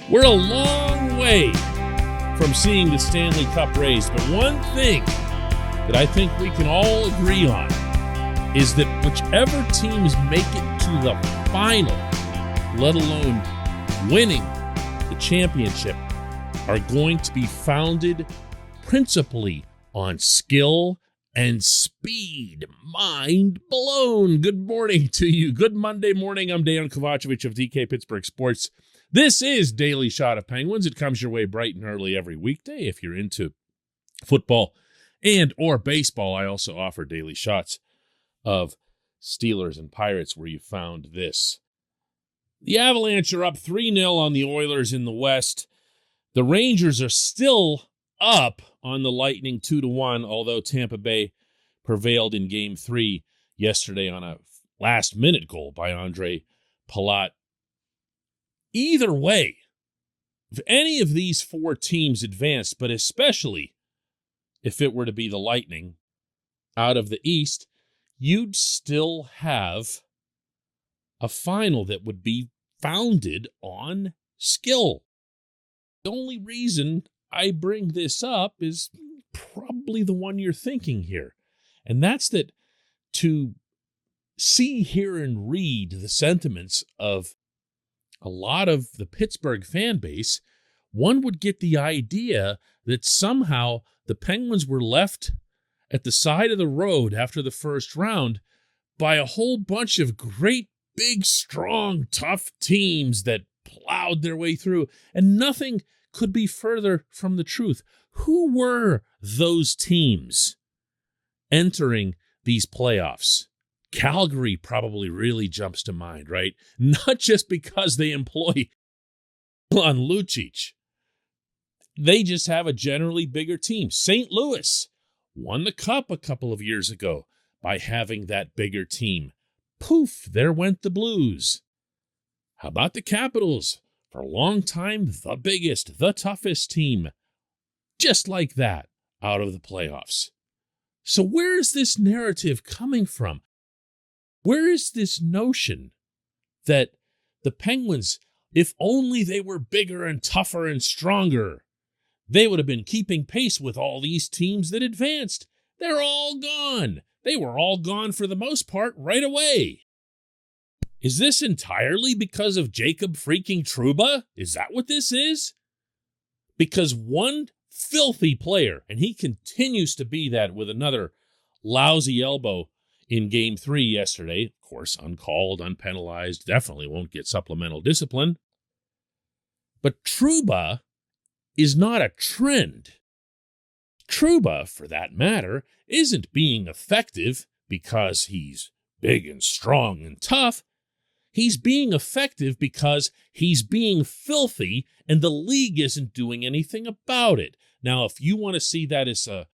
We're a long way from seeing the Stanley Cup raised, but one thing that I think we can all agree on is that whichever teams make it to the final, let alone winning the championship, are going to be founded principally on skill and speed. Mind blown. Good morning to you. Good Monday morning. I'm Dejan Kovacevic of DK Pittsburgh Sports. This is Daily Shot of Penguins. It comes your way bright and early every weekday. If you're into football and or baseball, I also offer daily shots of Steelers and Pirates where you found this. The Avalanche are up 3-0 on the Oilers in the West. The Rangers are still up on the Lightning 2-1, although Tampa Bay prevailed in Game 3 yesterday on a last-minute goal by Andre Palat. Either way, if any of these four teams advanced, but especially if it were to be the Lightning out of the East, you'd still have a final that would be founded on skill. The only reason I bring this up is probably the one you're thinking here. And that's that to see, hear, and read the sentiments of a lot of the Pittsburgh fan base, one would get the idea that somehow the Penguins were left at the side of the road after the first round by a whole bunch of great, big, strong, tough teams that plowed their way through, and nothing could be further from the truth. Who were those teams entering these playoffs? Calgary probably really jumps to mind, right? Not just because they employ Milan Lucic. They just have a generally bigger team. St. Louis won the Cup a couple of years ago by having that bigger team. Poof, there went the Blues. How about the Capitals? For a long time, the biggest, the toughest team. Just like that, out of the playoffs. So where is this narrative coming from? Where is this notion that the Penguins, if only they were bigger and tougher and stronger, they would have been keeping pace with all these teams that advanced? They're all gone. They were all gone for the most part right away. Is this entirely because of Jacob freaking Trouba? Is that what this is? Because one filthy player, and he continues to be that with another lousy elbow in Game 3 yesterday, of course, uncalled, unpenalized, definitely won't get supplemental discipline. But Trouba is not a trend. Trouba, for that matter, isn't being effective because he's big and strong and tough. He's being effective because he's being filthy and the league isn't doing anything about it. Now, if you want to see that as a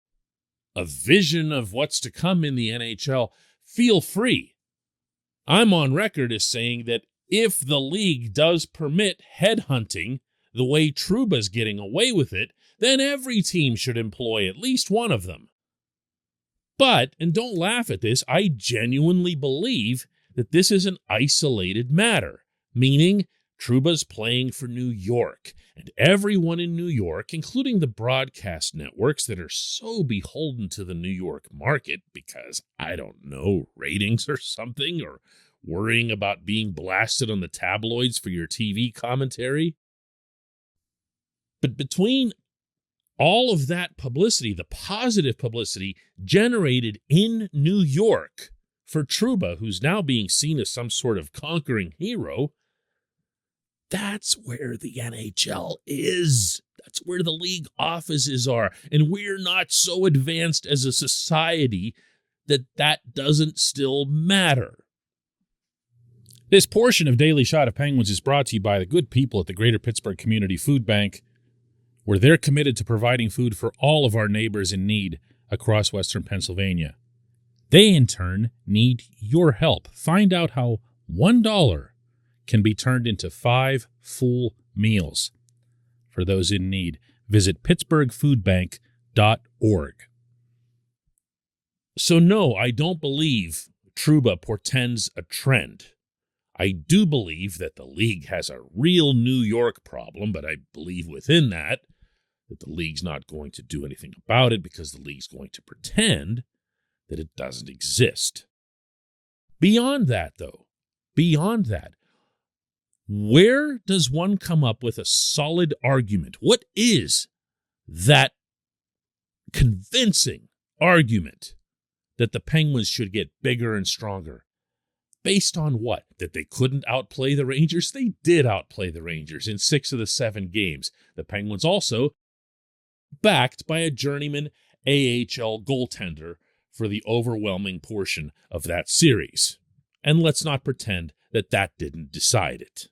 vision of what's to come in the NHL, feel free. I'm on record as saying that if the league does permit headhunting the way Trouba's getting away with it, then every team should employ at least one of them. But, and don't laugh at this, I genuinely believe that this is an isolated matter, meaning Trouba's playing for New York, and everyone in New York, including the broadcast networks that are so beholden to the New York market because, I don't know, ratings or something, or worrying about being blasted on the tabloids for your TV commentary. But between all of that publicity, the positive publicity generated in New York for Trouba, who's now being seen as some sort of conquering hero, that's where the NHL is. That's where the league offices are. And we're not so advanced as a society that that doesn't still matter. This portion of Daily Shot of Penguins is brought to you by the good people at the Greater Pittsburgh Community Food Bank, where they're committed to providing food for all of our neighbors in need across Western Pennsylvania. They, in turn, need your help. Find out how $1 can be turned into 5 full meals for those in need. Visit pittsburghfoodbank.org. So no, I don't believe Trouba portends a trend. I do believe that the league has a real New York problem, but I believe within that the league's not going to do anything about it because the league's going to pretend that it doesn't exist. Beyond that, though, where does one come up with a solid argument? What is that convincing argument that the Penguins should get bigger and stronger? Based on what? That they couldn't outplay the Rangers? They did outplay the Rangers in 6 of the 7 games. The Penguins also backed by a journeyman AHL goaltender for the overwhelming portion of that series. And let's not pretend that that didn't decide it.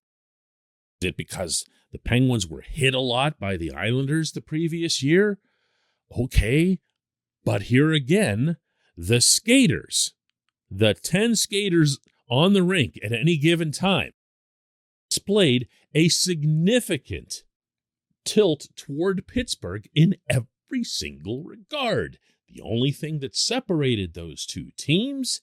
Is it because the Penguins were hit a lot by the Islanders the previous year? Okay, but here again, the skaters, the 10 skaters on the rink at any given time, displayed a significant tilt toward Pittsburgh in every single regard. The only thing that separated those two teams,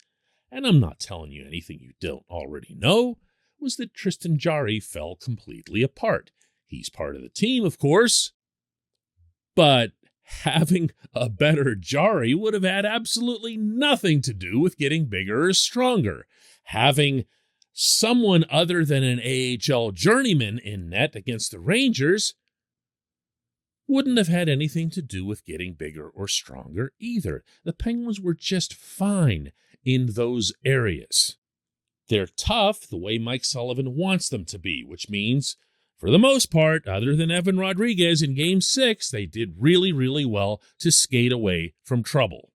and I'm not telling you anything you don't already know, was that Tristan Jarry fell completely apart. He's part of the team, of course, but having a better Jarry would have had absolutely nothing to do with getting bigger or stronger. Having someone other than an AHL journeyman in net against the Rangers wouldn't have had anything to do with getting bigger or stronger either. The Penguins were just fine in those areas. They're tough the way Mike Sullivan wants them to be, which means, for the most part, other than Evan Rodriguez in Game 6, they did really, really well to skate away from trouble.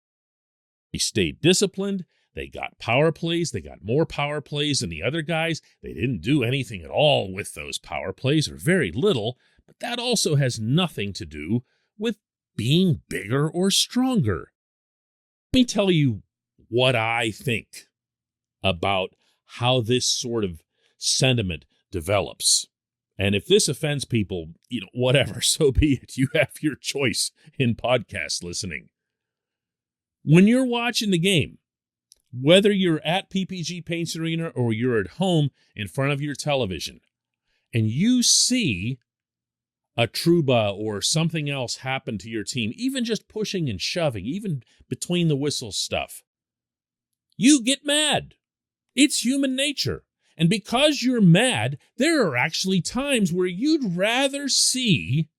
They stayed disciplined. They got power plays. They got more power plays than the other guys. They didn't do anything at all with those power plays, or very little, but that also has nothing to do with being bigger or stronger. Let me tell you what I think about how this sort of sentiment develops. And if this offends people, whatever, so be it. You have your choice in podcast listening. When you're watching the game, whether you're at PPG Paints Arena or you're at home in front of your television, and you see a Trouba or something else happen to your team, even just pushing and shoving, even between the whistles stuff, you get mad. It's human nature. And because you're mad, there are actually times where you'd rather see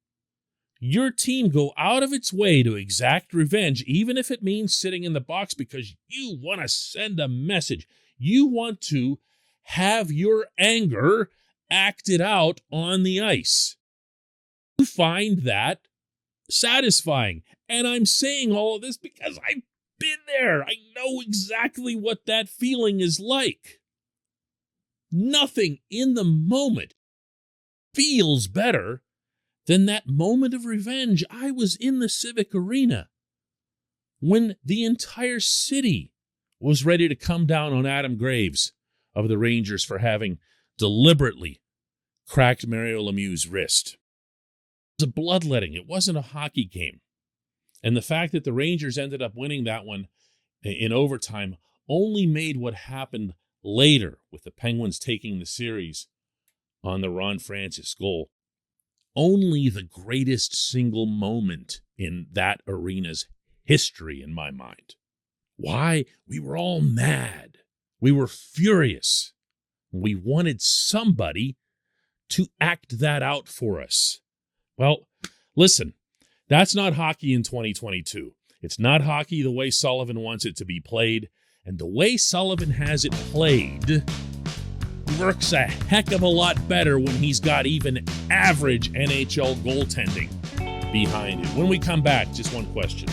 your team go out of its way to exact revenge, even if it means sitting in the box, because you want to send a message. You want to have your anger acted out on the ice. You find that satisfying. And I'm saying all of this because I've been there. I know exactly what that feeling is like. Nothing in the moment feels better than that moment of revenge. I was in the Civic Arena when the entire city was ready to come down on Adam Graves of the Rangers for having deliberately cracked Mario Lemieux's wrist. It was a bloodletting. It wasn't a hockey game. And the fact that the Rangers ended up winning that one in overtime only made what happened later with the Penguins taking the series on the Ron Francis goal only the greatest single moment in that arena's history in my mind. Why? We were all mad. We were furious. We wanted somebody to act that out for us. Well, listen, that's not hockey in 2022. It's not hockey the way Sullivan wants it to be played. And the way Sullivan has it played works a heck of a lot better when he's got even average NHL goaltending behind it. When we come back, just one question.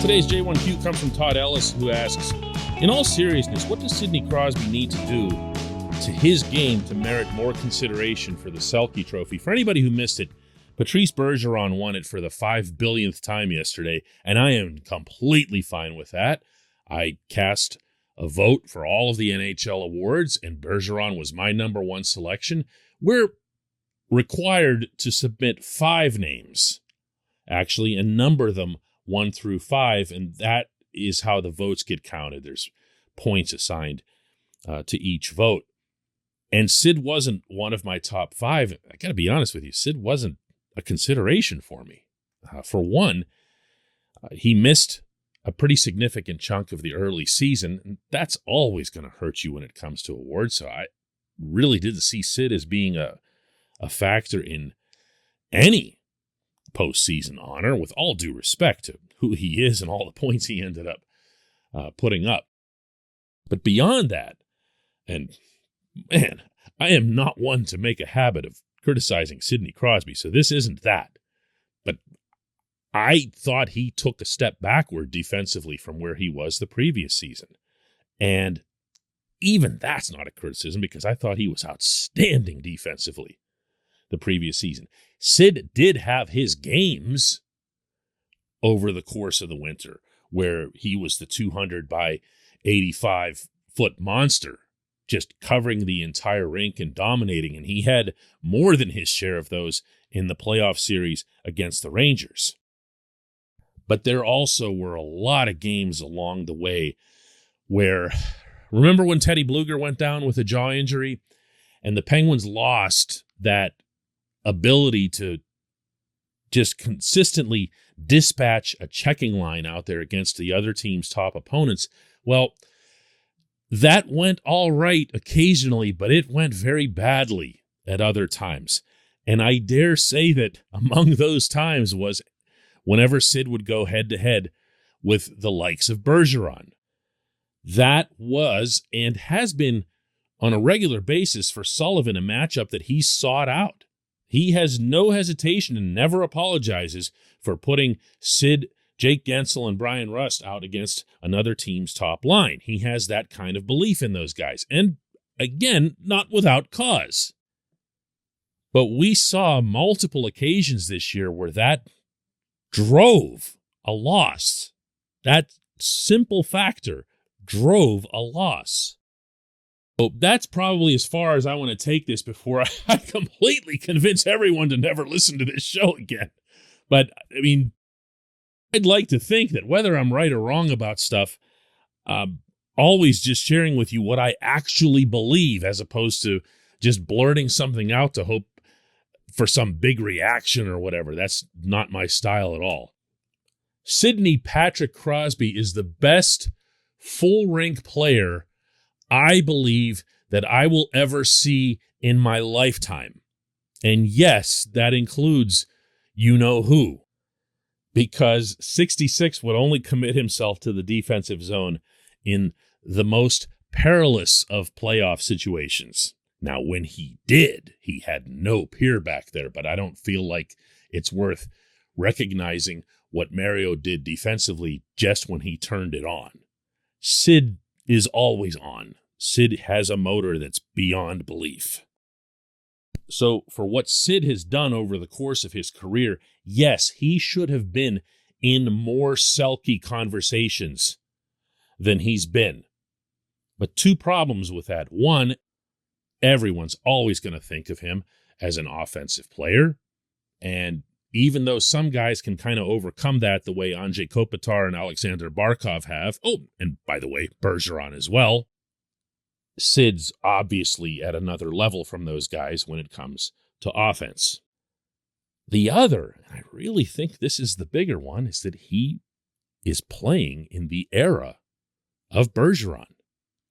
Today's J1Q comes from Todd Ellis, who asks, in all seriousness, what does Sidney Crosby need to do to his game to merit more consideration for the Selke Trophy? For anybody who missed it, Patrice Bergeron won it for the 5 billionth time yesterday, and I am completely fine with that. I cast a vote for all of the NHL awards, and Bergeron was my number one selection. We're required to submit 5 names, actually, and number them 1 through 5, and that is how the votes get counted. There's points assigned to each vote. And Sid wasn't one of my top 5. I got to be honest with you, Sid wasn't a consideration for me. For one, he missed a pretty significant chunk of the early season, and that's always going to hurt you when it comes to awards. So I really didn't see Sid as being a factor in any postseason honor, with all due respect to who he is and all the points he ended up putting up. But beyond that, and man, I am not one to make a habit of criticizing Sidney Crosby, so this isn't that. But I thought he took a step backward defensively from where he was the previous season. And even that's not a criticism, because I thought he was outstanding defensively the previous season. Sid did have his games over the course of the winter where he was the 200 by 85-foot monster, just covering the entire rink and dominating, and he had more than his share of those in the playoff series against the Rangers. But there also were a lot of games along the way where, remember when Teddy Bluger went down with a jaw injury and the Penguins lost that ability to just consistently dispatch a checking line out there against the other team's top opponents? Well, that went all right occasionally, but it went very badly at other times. And I dare say that among those times was whenever Sid would go head-to-head with the likes of Bergeron. That was and has been on a regular basis for Sullivan a matchup that he sought out. He has no hesitation and never apologizes for putting Sid, Jake Gensel, and Brian Rust out against another team's top line. He has that kind of belief in those guys. And again, not without cause. But we saw multiple occasions this year where that drove a loss. That simple factor drove a loss. So that's probably as far as I want to take this before I completely convince everyone to never listen to this show again. But, I mean, I'd like to think that whether I'm right or wrong about stuff, always just sharing with you what I actually believe as opposed to just blurting something out to hope for some big reaction or whatever. That's not my style at all. Sidney Patrick Crosby is the best full rink player I believe that I will ever see in my lifetime. And yes, that includes you know who, because 66 would only commit himself to the defensive zone in the most perilous of playoff situations. Now, when he did, he had no peer back there, but I don't feel like it's worth recognizing what Mario did defensively just when he turned it on. Sid is always on. Sid has a motor that's beyond belief. So for what Sid has done over the course of his career, yes, he should have been in more Selke conversations than he's been. But 2 problems with that. One, everyone's always going to think of him as an offensive player. And even though some guys can kind of overcome that the way Andrei Kopitar and Alexander Barkov have, and by the way, Bergeron as well, Sid's obviously at another level from those guys when it comes to offense. The other, and I really think this is the bigger one, is that he is playing in the era of Bergeron.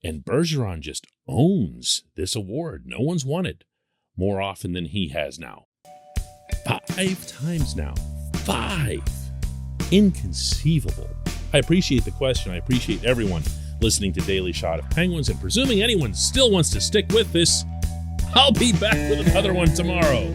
And Bergeron just owns this award. No one's won it more often than he has now. 5 times now. 5. Inconceivable. I appreciate the question. I appreciate everyone listening to Daily Shot of Penguins. And presuming anyone still wants to stick with this, I'll be back with another one tomorrow.